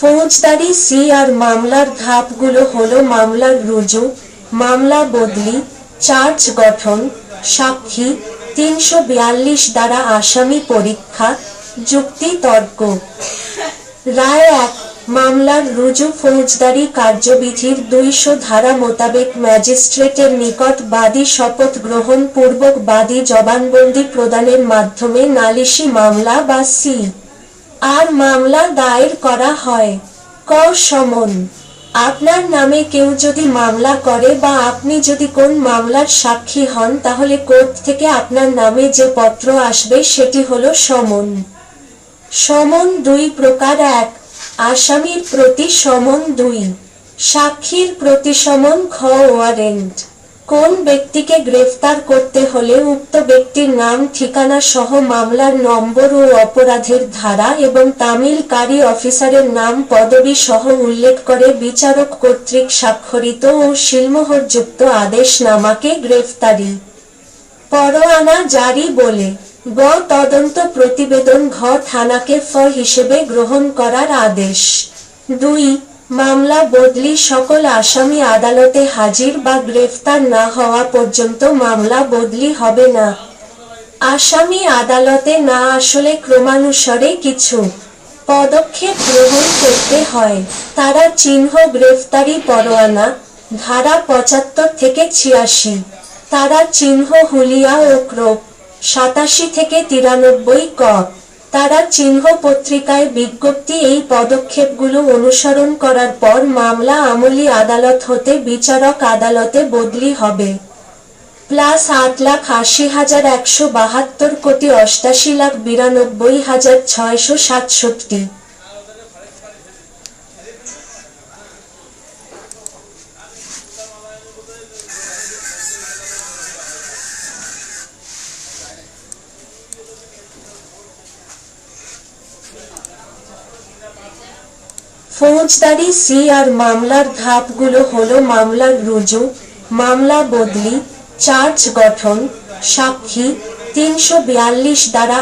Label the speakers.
Speaker 1: ফৌজদারি সিআর মামলার ধাপগুলো হলো মামলার রুজু, মামলা বদলি, চার্জ গঠন, সাক্ষী, ৩৪২ দ্বারা আসামি পরীক্ষা, যুক্তি তর্ক। রায় ১। মামলার রুজু ফৌজদারি কার্যবিধির ২০০ ধারা মোতাবেক ম্যাজিস্ট্রেটের নিকট বাদী শপথ গ্রহণ পূর্বক বাদী জবানবন্দি প্রদানের মাধ্যমে নালিশি মামলা বা সি.আর. মামলা দায়ের করা হয়। ক. সমন। আপনার নামে কেউ যদি মামলা করে বা আপনি যদি কোন মামলার সাক্ষী হন তাহলে কোর্ট থেকে আপনার নামে যে পত্র আসবে সেটি হলো সমন। সমন দুই প্রকার: ১. আসামির প্রতি সমন। ২. সাক্ষীর প্রতি সমন। খ. ওয়ারেন্ট। কোন ব্যক্তিকে গ্রেফতার করতে হলে উক্ত ব্যক্তির নাম, ঠিকানা সহ মামলার নম্বর ও অপরাধের ধারা এবং তামিলকারী অফিসারের নাম, পদবি সহ উল্লেখ করে বিচারক কর্তৃক স্বাক্ষরিত ও সিলমোহরযুক্ত আদেশনামাকে গ্রেফতারি পরোয়ানা জারি বলে। গ. তদন্ত প্রতিবেদন। ঘ. থানাকে ফ হিসেবে গ্রহণ করার আদেশ। ২. মামলা বদলি। সকল আসামি আদালতে হাজির বা গ্রেফতার না হওয়া পর্যন্ত মামলা বদলি হবে না। আসামি আদালতে না আসলে ক্রমানুসারে কিছু পদক্ষেপ গ্রহণ করতে হয়। তারা চিহ্ন: গ্রেফতারি পরোয়ানা, ধারা ৭৫ থেকে ৮৬। তারা চিহ্ন: হুলিয়া ও ক্রোক, ৮৭ থেকে ৯৩। ক. তারা চিহ্ন: পত্রিকায় বিজ্ঞপ্তি। এই পদক্ষেপগুলো অনুসরণ করার পর মামলা আমলি আদালত হতে বিচারক আদালতে বদলি হবে। +৮,৮০,১৮২,৮৯,৯২,৬৬৭। ফৌজদারি সিআর মামলার ধাপগুলো হলো মামলার রুজু, মামলা বদলি, চার্জ গঠন, সাক্ষী, ৩৪২ দ্বারা